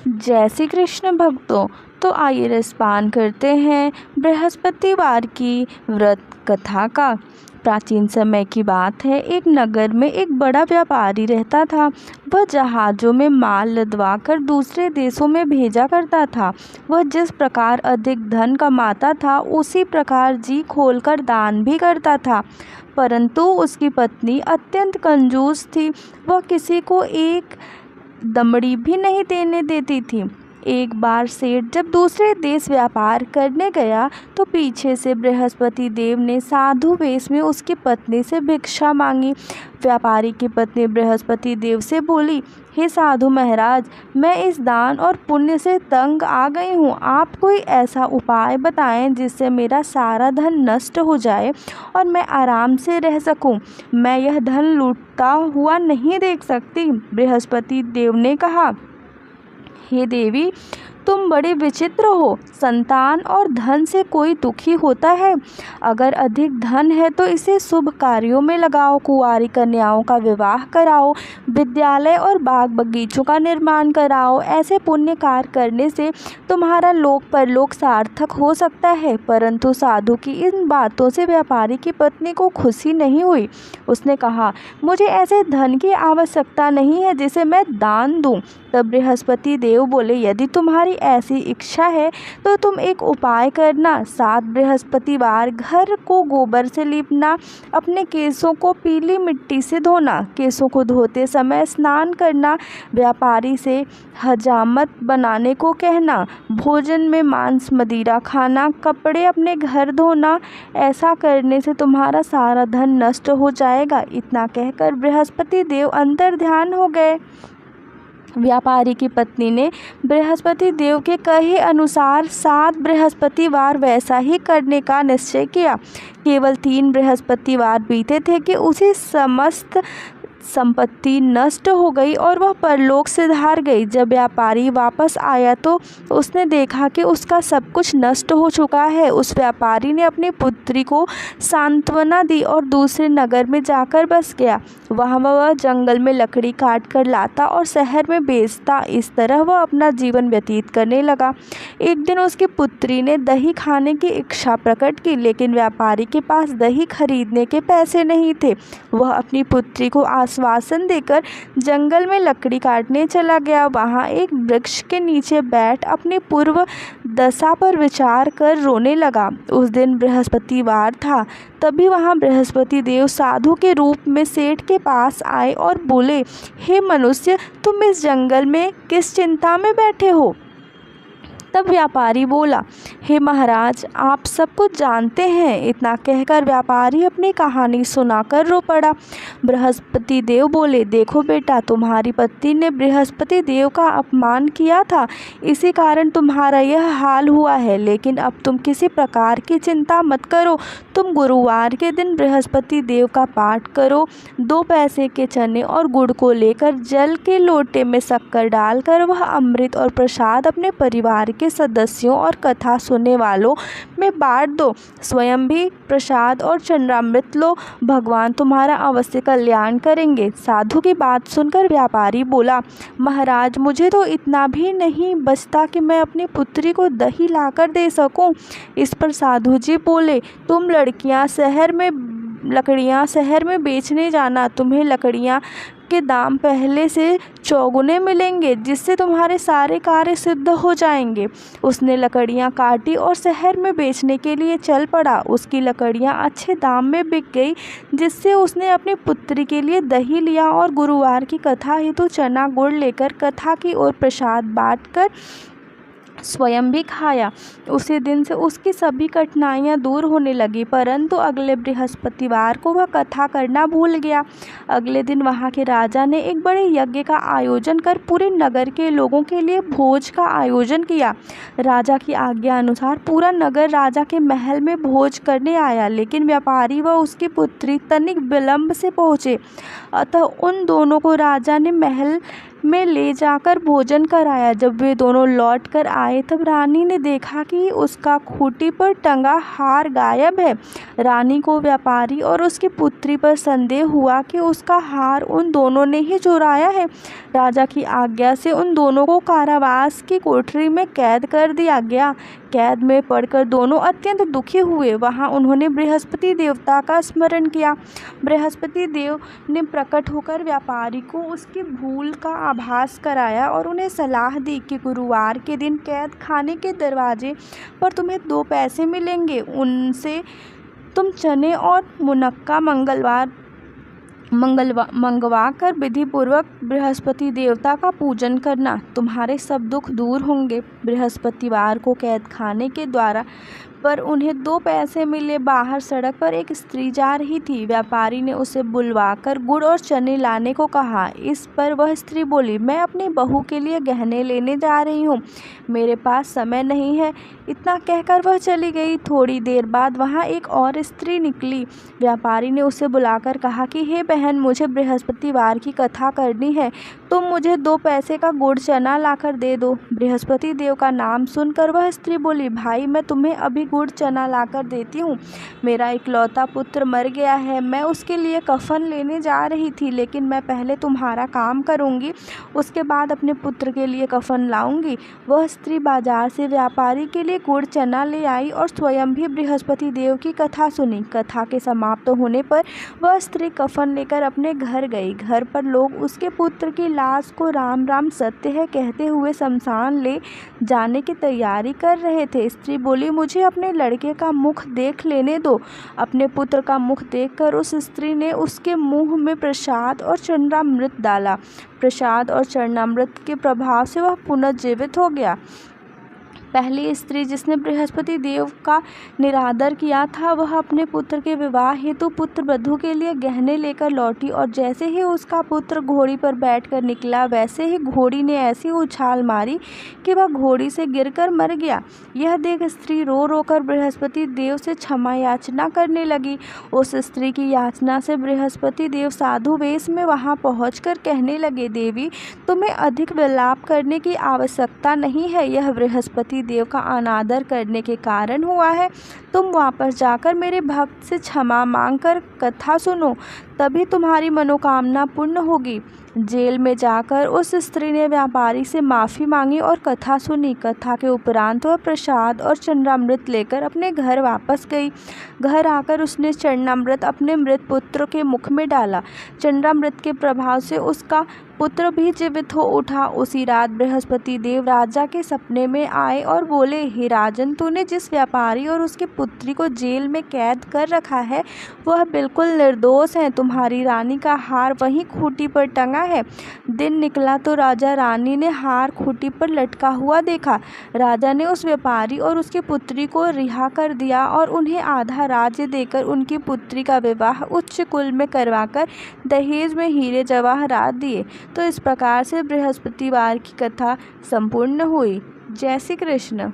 जय श्री कृष्ण भक्तों। तो आइए रसपान करते हैं बृहस्पतिवार की व्रत कथा का। प्राचीन समय की बात है, एक नगर में एक बड़ा व्यापारी रहता था। वह जहाज़ों में माल लदवाकर दूसरे देशों में भेजा करता था। वह जिस प्रकार अधिक धन कमाता था, उसी प्रकार जी खोलकर दान भी करता था। परंतु उसकी पत्नी अत्यंत कंजूस थी। वह किसी को एक दमड़ी भी नहीं देने देती थी। एक बार सेठ जब दूसरे देश व्यापार करने गया तो पीछे से बृहस्पति देव ने साधु वेश में उसकी पत्नी से भिक्षा मांगी। व्यापारी की पत्नी बृहस्पति देव से बोली, हे साधु महाराज, मैं इस दान और पुण्य से तंग आ गई हूँ। आप कोई ऐसा उपाय बताएं जिससे मेरा सारा धन नष्ट हो जाए और मैं आराम से रह सकूं। मैं यह धन लूटता हुआ नहीं देख सकती। बृहस्पति देव ने कहा, हे देवी, तुम बड़े विचित्र हो। संतान और धन से कोई दुखी होता है? अगर अधिक धन है तो इसे शुभ कार्यों में लगाओ, कुंवारी कन्याओं का विवाह कराओ, विद्यालय और बाग बगीचों का निर्माण कराओ। ऐसे पुण्य कार्य करने से तुम्हारा लोक परलोक सार्थक हो सकता है। परंतु साधु की इन बातों से व्यापारी की पत्नी को खुशी नहीं हुई। उसने कहा, मुझे ऐसे धन की आवश्यकता नहीं है जिसे मैं दान दूं। तब बृहस्पति देव बोले, यदि तुम्हारी ऐसी इच्छा है तो तुम एक उपाय करना। 7 बृहस्पतिवार घर को गोबर से लीपना, अपने केसों को पीली मिट्टी से धोना, केसों को धोते समय स्नान करना, व्यापारी से हजामत बनाने को कहना, भोजन में मांस मदिरा खाना, कपड़े अपने घर धोना। ऐसा करने से तुम्हारा सारा धन नष्ट हो जाएगा। इतना कहकर बृहस्पति देव अंतर्ध्यान हो गए। व्यापारी की पत्नी ने बृहस्पति देव के कहे अनुसार 7 बृहस्पतिवार वैसा ही करने का निश्चय किया। केवल 3 बृहस्पतिवार बीते थे कि उसी समस्त संपत्ति नष्ट हो गई और वह परलोक से धार गई। जब व्यापारी वापस आया तो उसने देखा कि उसका सब कुछ नष्ट हो चुका है। उस व्यापारी ने अपनी पुत्री को सांत्वना दी और दूसरे नगर में जाकर बस गया। वहाँ वह जंगल में लकड़ी काट कर लाता और शहर में बेचता। इस तरह वह अपना जीवन व्यतीत करने लगा। एक दिन उसकी पुत्री ने दही खाने की इच्छा प्रकट की, लेकिन व्यापारी के पास दही खरीदने के पैसे नहीं थे। वह अपनी पुत्री को आश्वासन देकर जंगल में लकड़ी काटने चला गया। वहाँ एक वृक्ष के नीचे बैठ अपनी पूर्व दशा पर विचार कर रोने लगा। उस दिन बृहस्पतिवार था। तभी वहाँ बृहस्पति देव साधु के रूप में सेठ के पास आए और बोले, हे मनुष्य, तुम इस जंगल में किस चिंता में बैठे हो? तब व्यापारी बोला, हे महाराज, आप सब कुछ जानते हैं। इतना कहकर व्यापारी अपनी कहानी सुनाकर रो पड़ा। बृहस्पति देव बोले, देखो बेटा, तुम्हारी पत्नी ने बृहस्पति देव का अपमान किया था, इसी कारण तुम्हारा यह हाल हुआ है। लेकिन अब तुम किसी प्रकार की चिंता मत करो। तुम गुरुवार के दिन बृहस्पति देव का पाठ करो। 2 पैसे के चने और गुड़ को लेकर जल के लोटे में शक्कर डालकर वह अमृत और प्रसाद अपने परिवार के सदस्यों और कथा सुनने वालों में बांट दो। स्वयं भी प्रसाद और चंद्रामृत लो। भगवान तुम्हारा अवश्य कल्याण करेंगे। साधु की बात सुनकर व्यापारी बोला, महाराज, मुझे तो इतना भी नहीं बचता कि मैं अपनी पुत्री को दही लाकर दे सकूं। इस पर साधु जी बोले, तुम लड़कियां लकड़ियां शहर में बेचने जाना। तुम्हें लकड़ियां के दाम पहले से चौगुने मिलेंगे, जिससे तुम्हारे सारे कार्य सिद्ध हो जाएंगे। उसने लकड़ियां काटी और शहर में बेचने के लिए चल पड़ा। उसकी लकड़ियां अच्छे दाम में बिक गई, जिससे उसने अपनी पुत्री के लिए दही लिया और गुरुवार की कथा हेतु चना गुड़ लेकर कथा की ओर प्रसाद बांटकर स्वयं भी खाया। उसी दिन से उसकी सभी कठिनाइयां दूर होने लगी। परंतु अगले बृहस्पतिवार को वह कथा करना भूल गया। अगले दिन वहां के राजा ने एक बड़े यज्ञ का आयोजन कर पूरे नगर के लोगों के लिए भोज का आयोजन किया। राजा की आज्ञा अनुसार पूरा नगर राजा के महल में भोज करने आया, लेकिन व्यापारी व उसकी पुत्री तनिक विलंब से पहुँचे। अतः उन दोनों को राजा ने महल में ले जाकर भोजन कराया। जब वे दोनों लौट कर आए तब रानी ने देखा कि उसका खूंटी पर टंगा हार गायब है। रानी को व्यापारी और उसकी पुत्री पर संदेह हुआ कि उसका हार उन दोनों ने ही चुराया है। राजा की आज्ञा से उन दोनों को कारावास की कोठरी में कैद कर दिया गया। कैद में पड़कर दोनों अत्यंत दुखी हुए। वहां उन्होंने बृहस्पति देवता का स्मरण किया। बृहस्पति देव ने प्रकट होकर व्यापारी को उसकी भूल का आभास कराया और उन्हें सलाह दी कि गुरुवार के दिन कैद खाने के दरवाजे पर तुम्हें 2 पैसे मिलेंगे। उनसे तुम चने और मुनक्का मंगवा कर विधि पूर्वक बृहस्पति देवता का पूजन करना। तुम्हारे सब दुख दूर होंगे। बृहस्पतिवार को कैद खाने के द्वारा पर उन्हें 2 पैसे मिले। बाहर सड़क पर एक स्त्री जा रही थी। व्यापारी ने उसे बुलवाकर गुड़ और चने लाने को कहा। इस पर वह स्त्री बोली, मैं अपनी बहू के लिए गहने लेने जा रही हूँ, मेरे पास समय नहीं है। इतना कहकर वह चली गई। थोड़ी देर बाद वहाँ एक और स्त्री निकली। व्यापारी ने उसे बुलाकर कहा कि हे बहन, मुझे बृहस्पतिवार की कथा करनी है, तुम मुझे 2 पैसे का गुड़ चना लाकर दे दो। बृहस्पति देव का नाम सुनकर वह स्त्री बोली, भाई मैं तुम्हें अभी गुड़ चना लाकर देती हूँ। मेरा इकलौता पुत्र मर गया है, मैं उसके लिए कफन लेने जा रही थी, लेकिन मैं पहले तुम्हारा काम करूँगी, उसके बाद अपने पुत्र के लिए कफन लाऊंगी। वह स्त्री बाजार से व्यापारी के लिए गुड़ चना ले आई और स्वयं भी बृहस्पति देव की कथा सुनी। कथा के समाप्त होने पर वह स्त्री कफन लेकर अपने घर गई। घर पर लोग उसके पुत्र की लाश को राम राम सत्य है कहते हुए शमशान ले जाने की तैयारी कर रहे थे। स्त्री बोली, मुझे अपने लड़के का मुख देख लेने दो। अपने पुत्र का मुख देखकर उस स्त्री ने उसके मुंह में प्रसाद और चरणामृत डाला। प्रसाद और चरणामृत के प्रभाव से वह पुनर्जीवित हो गया। पहली स्त्री जिसने बृहस्पति देव का निरादर किया था, वह अपने पुत्र के विवाह हेतु पुत्र वधू के लिए गहने लेकर लौटी और जैसे ही उसका पुत्र घोड़ी पर बैठकर निकला, वैसे ही घोड़ी ने ऐसी उछाल मारी कि वह घोड़ी से गिरकर मर गया। यह देख स्त्री रो रो कर बृहस्पति देव से क्षमा याचना करने लगी। उस स्त्री की याचना से बृहस्पति देव साधु वेश में वहां पहुंचकर कहने लगे, देवी तुम्हें अधिक विलाप करने की आवश्यकता नहीं है, यह बृहस्पति देव का अनादर करने के कारण हुआ है। तुम वापस जाकर मेरे भक्त से क्षमा मांगकर कथा सुनो, तभी तुम्हारी मनोकामना पूर्ण होगी। जेल में जाकर उस स्त्री ने व्यापारी से माफ़ी मांगी और कथा सुनी। कथा के उपरांत वह प्रसाद और चरणामृत लेकर अपने घर वापस गई। घर आकर उसने चरणामृत अपने मृत पुत्र के मुख में डाला। चरणामृत के प्रभाव से उसका पुत्र भी जीवित हो उठा। उसी रात बृहस्पति देव राजा के सपने में आए और बोले, हे राजन, तूने जिस व्यापारी और उसकी पुत्री को जेल में कैद कर रखा है वह बिल्कुल निर्दोष है। तुम्हारी रानी का हार वहीं खूंटी पर टंगा है। दिन निकला तो राजा रानी ने हार खूंटी पर लटका हुआ देखा। राजा ने उस व्यापारी और उसकी पुत्री को रिहा कर दिया और उन्हें आधा राज्य देकर उनकी पुत्री का विवाह उच्च कुल में करवाकर दहेज में हीरे जवाहरात दिए। तो इस प्रकार से बृहस्पतिवार की कथा संपूर्ण हुई। जय श्री कृष्ण।